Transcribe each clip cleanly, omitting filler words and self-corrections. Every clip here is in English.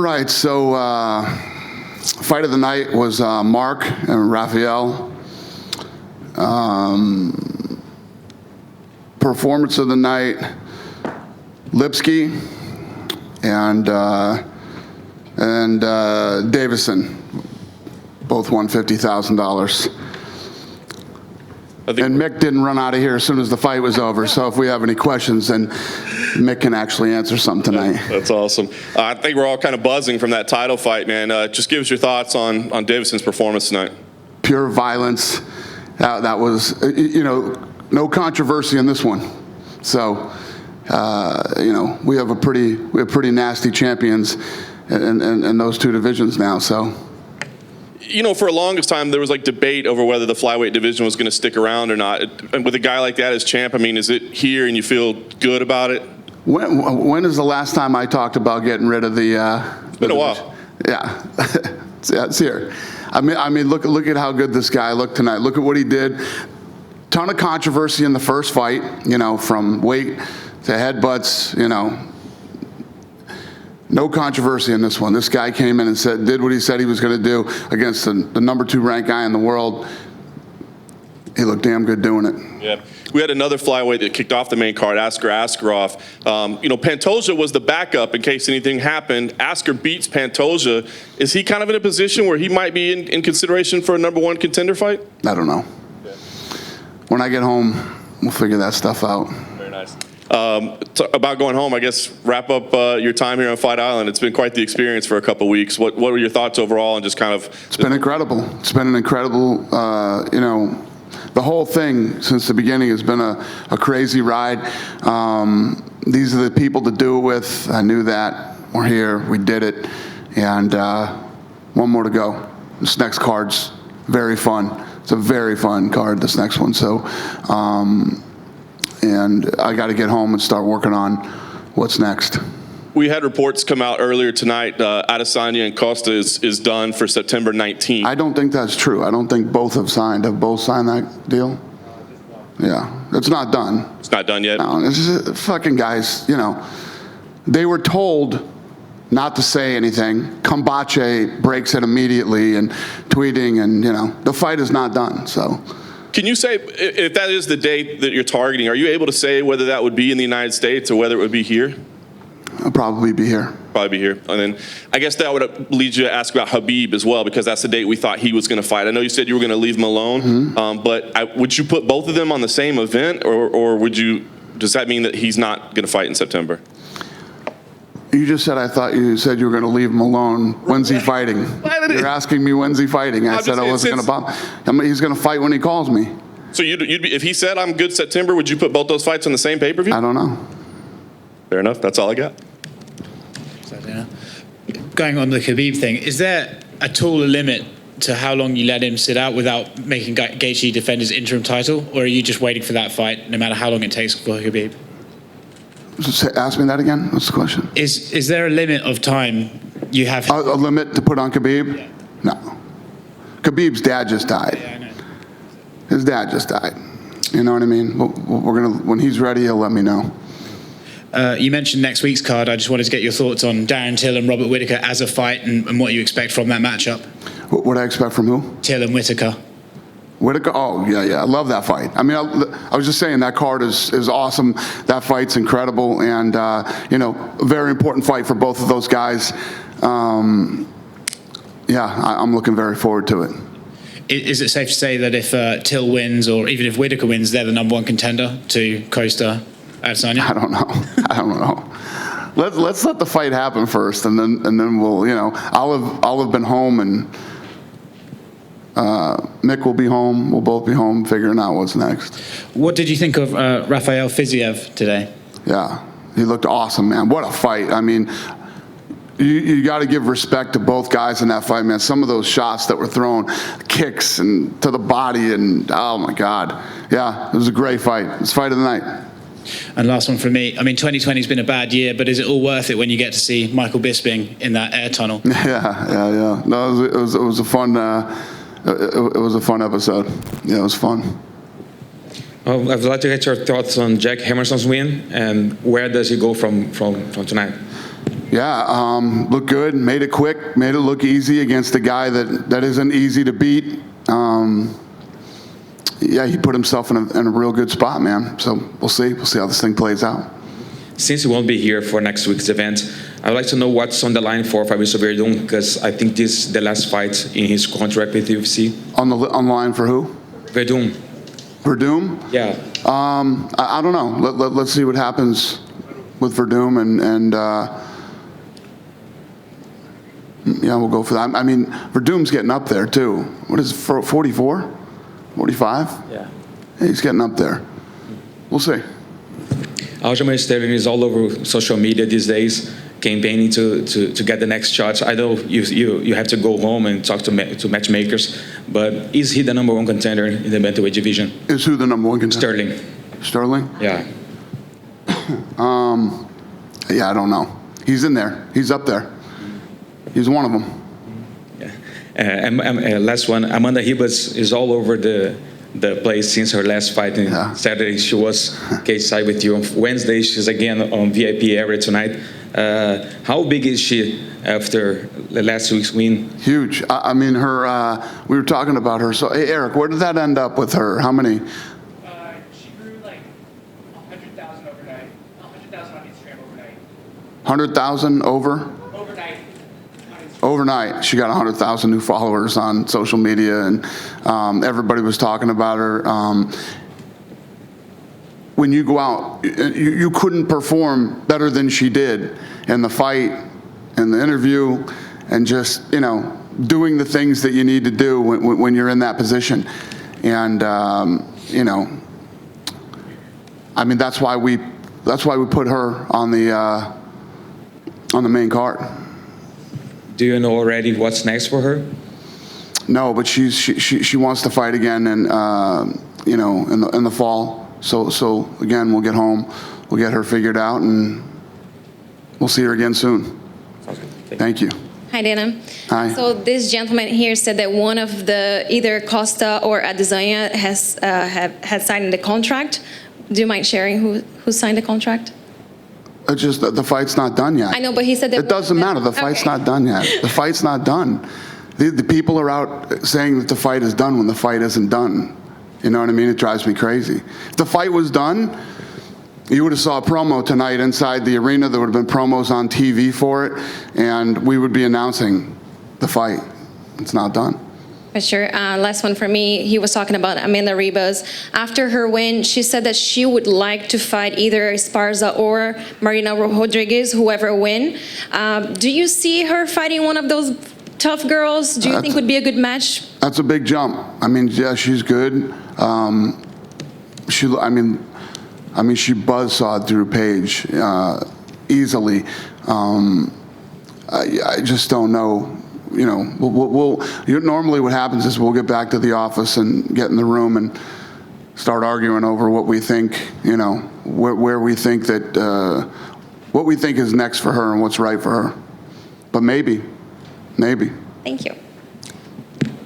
All right, so fight of the night was Mark and Rafael. Performance of the night, Lipsky and Davison. Both won $50,000. And Mick didn't run out of here as soon as the fight was over. So if we have any questions, then Mick can actually answer some tonight. That's awesome. I think we're all kind of buzzing from that title fight, man. Just give us your thoughts on Davison's performance tonight. Pure violence. That was, no controversy in this one. So, we have pretty nasty champions in those two divisions now. So. For the longest time, there was debate over whether the flyweight division was going to stick around or not. And with a guy like that as champ, is it here and you feel good about it? When is the last time I talked about getting rid of the? It's been a while. Yeah, it's here. Look at how good this guy looked tonight. Look at what he did. Ton of controversy in the first fight. From weight to headbutts. No controversy in this one. This guy came in and did what he said he was going to do against the number 2 ranked guy in the world. He looked damn good doing it. Yeah. We had another flyweight that kicked off the main card, Askar Askarov. Pantoja was the backup in case anything happened. Askar beats Pantoja. Is he kind of in a position where he might be in consideration for a number 1 contender fight? I don't know. Yeah. When I get home, we'll figure that stuff out. Very nice. About going home, I guess, wrap up your time here on Fight Island. It's been quite the experience for a couple weeks. What were your thoughts overall and just kind of... It's been incredible. It's been an incredible, the whole thing since the beginning has been a crazy ride. These are the people to do it with. I knew that. We're here. We did it. And one more to go. This next card's very fun. It's a very fun card, this next one. So... and I got to get home and start working on what's next. We had reports come out earlier tonight. Adesanya and Costa is done for September 19th. I don't think that's true. I don't think both have signed. Have both signed that deal? Yeah, it's not done. It's not done yet? No, it's just, fucking guys, they were told not to say anything. Kambache breaks it immediately and tweeting, and, the fight is not done, so... Can you say, if that is the date that you're targeting, are you able to say whether that would be in the United States or whether it would be here? I'll probably be here. Probably be here. And then I guess that would lead you to ask about Khabib as well, because that's the date we thought he was going to fight. I know you said you were going to leave him alone, but would you put both of them on the same event, or does that mean that he's not going to fight in September? You just said, I thought you said you were going to leave him alone. When's he fighting? You're asking me when's he fighting. I said I wasn't going to bother. He's going to fight when he calls me. So you'd be, if he said I'm good September, would you put both those fights on the same pay-per-view? I don't know. Fair enough. That's all I got. Going on the Khabib thing, is there at all a limit to how long you let him sit out without making Gaethje defend his interim title, or are you just waiting for that fight no matter how long it takes for Khabib? Ask me that again. What's the question? Is there a limit of time you have? A limit to put on Khabib? Yeah. No. Khabib's dad just died. Yeah, I know. His dad just died. You know what I mean? When he's ready, he'll let me know. You mentioned next week's card. I just wanted to get your thoughts on Darren Till and Robert Whittaker as a fight and what you expect from that matchup. What I expect from who? Till and Whittaker. Whittaker, oh, yeah, I love that fight. I was just saying that card is awesome. That fight's incredible, and, a very important fight for both of those guys. I'm looking very forward to it. Is it safe to say that if Till wins, or even if Whittaker wins, they're the number 1 contender to Costa Adesanya? I don't know. Let's let the fight happen first, and then we'll, I'll have been home, and Mick will be home. We'll both be home figuring out what's next. What did you think of Rafael Fiziev today? Yeah, he looked awesome, man. What a fight. You got to give respect to both guys in that fight, man. Some of those shots that were thrown, kicks and to the body, and oh my God. Yeah, it was a great fight. It's fight of the night. And last one from me. 2020's been a bad year, but is it all worth it when you get to see Michael Bisping in that air tunnel? Yeah. No, it was a fun. It was a fun episode. Yeah, it was fun. I would like to get your thoughts on Jack Hammerson's win, and where does he go from tonight? Yeah, looked good, made it quick, made it look easy against a guy that isn't easy to beat. Yeah, he put himself in a real good spot, man. So we'll see how this thing plays out. Since you won't be here for next week's event, I'd like to know what's on the line for Fabrício Verdun, because I think this is the last fight in his contract with UFC. On the line for who? Verdun. Verdum? Yeah. I don't know. Let's see what happens with Verdum, and yeah, we'll go for that. I mean, Verdum's getting up there too. What is it, 44? 45? Yeah. He's getting up there. We'll see. Aljamain Sterling is all over social media these days, campaigning to get the next shots. I know you have to go home and talk to matchmakers, but is he the number one contender in the bantamweight division? Is who the number one contender? Sterling. Sterling? Yeah. Yeah, I don't know. He's in there. He's up there. He's one of them. Last one, Amanda Ribas is all over the place since her last fight. On Saturday, she was cage-side with you. On Wednesday, she's again on VIP area tonight. How big is she after the last week's win? Huge. I mean, we were talking about her. So, hey, Eric, where did that end up with her? How many? She grew like 100,000 overnight. 100,000 on Instagram overnight. 100,000 over? Overnight, she got 100,000 new followers on social media, and everybody was talking about her. When you go out, you couldn't perform better than she did in the fight, in the interview, and just, doing the things that you need to do when you're in that position. And, I mean, that's why we put her on the main card. Do you know already what's next for her? No, but she wants to fight again, and in the fall. So again, we'll get home, we'll get her figured out, and we'll see her again soon. Thank you. Hi, Dana. Hi. So this gentleman here said that one of the either Costa or Adesanya had signed the contract. Do you mind sharing who signed the contract? It's just that the fight's not done yet. I know, but he said that it doesn't matter. The fight's not done yet. The fight's not done. The people are out saying that the fight is done when the fight isn't done. You know what I mean? It drives me crazy. If the fight was done, you would have saw a promo tonight inside the arena. There would have been promos on TV for it, and we would be announcing the fight. It's not done. For sure. Last one for me. He was talking about Amanda Ribas. After her win, she said that she would like to fight either Esparza or Marina Rodriguez, whoever win. Do you see her fighting one of those tough girls? Do you think would be a good match? That's a big jump. I mean, yeah, she's good. She buzzsawed through Paige easily. I just don't know. Normally what happens is we'll get back to the office and get in the room and start arguing over what we think, where we think that, what we think is next for her and what's right for her. But maybe. Thank you.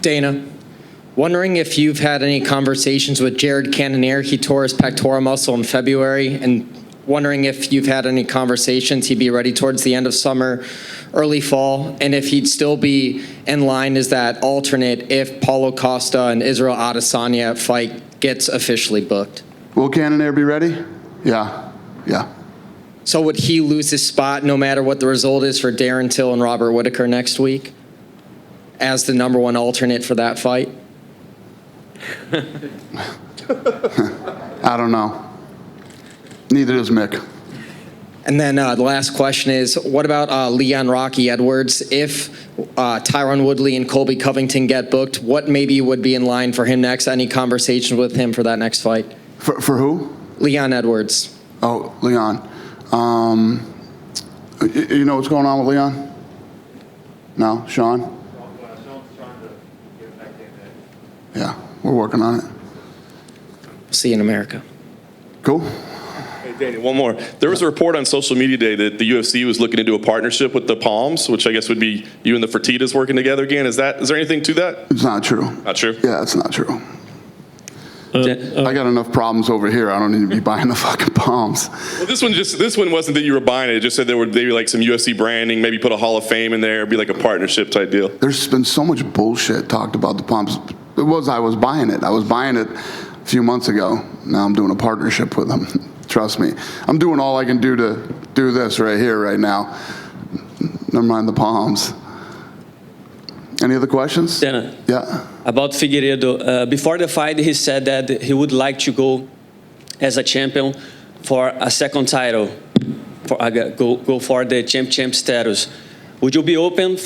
Dana, wondering if you've had any conversations with Jared Cannonier. He tore his pectoral muscle in February, and wondering if you've had any conversations. He'd be ready towards the end of summer, early fall, and if he'd still be in line as that alternate if Paulo Costa and Israel Adesanya fight gets officially booked. Will Cannonier be ready? Yeah. So would he lose his spot no matter what the result is for Darren Till and Robert Whittaker next week as the number one alternate for that fight? I don't know. Neither does Mick. And then the last question is, what about Leon Rocky Edwards? If Tyron Woodley and Colby Covington get booked, what maybe would be in line for him next? Any conversations with him for that next fight? For who? Leon Edwards. Oh, Leon. You know what's going on with Leon? No? Sean? Sean's trying to get it back in. Yeah, we're working on it. See you in America. Cool. Hey, Danny, one more. There was a report on social media today that the UFC was looking to do a partnership with the Palms, which I guess would be you and the Fertittas working together again. Is there anything to that? It's not true. Not true? Yeah, it's not true. I got enough problems over here. I don't need to be buying the fucking palms. Well, this one wasn't that you were buying it. It just said there would maybe like some UFC branding, maybe put a Hall of Fame in there, be like a partnership type deal. There's been so much bullshit talked about the palms. I was buying it. I was buying it a few months ago. Now I'm doing a partnership with them. Trust me. I'm doing all I can do to do this right here, right now. Never mind the palms. Any other questions? Dana, Yeah. about Figueiredo, before the fight, he said that he would like to go as a champion for a second title, go for the champ status. Would you be open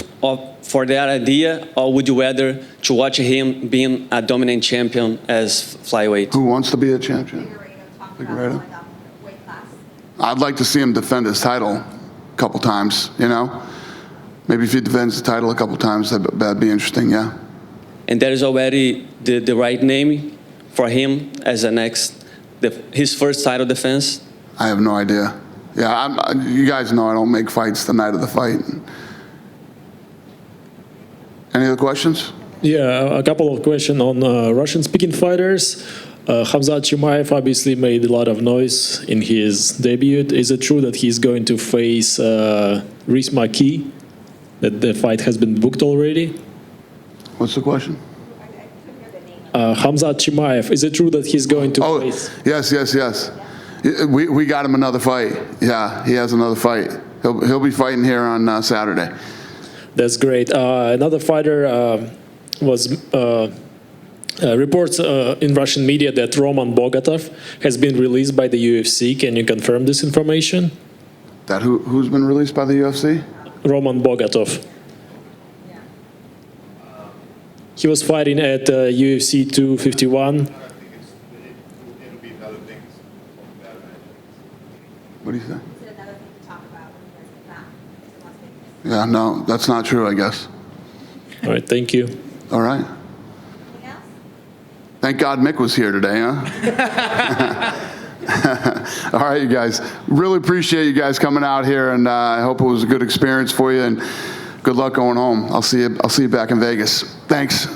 for that idea, or would you rather to watch him being a dominant champion as flyweight? Who wants to be a champion? Figueiredo? I'd like to see him defend his title a couple times, you know? Maybe if he defends the title a couple times, that'd be interesting, yeah. And there is already the right name for him as his first title defense? I have no idea. Yeah, you guys know I don't make fights the night of the fight. Any other questions? Yeah, a couple of questions on Russian-speaking fighters. Khamzat Chimaev obviously made a lot of noise in his debut. Is it true that he's going to face Rhys McKee? That the fight has been booked already? What's the question? Khamzat Chimaev, is it true that he's going to face? Yes. We got him another fight. Yeah, he has another fight. He'll be fighting here on Saturday. That's great. Another fighter was reports in Russian media that Roman Bogatov has been released by the UFC. Can you confirm this information? That who's been released by the UFC? Roman Bogatov. He was fighting at UFC 251. What do you say? Yeah, no, that's not true, I guess. All right, thank you. All right. Thank God Mick was here today, huh? All right, you guys. Really appreciate you guys coming out here, and I hope it was a good experience for you, and good luck going home. I'll see you back in Vegas. Thanks.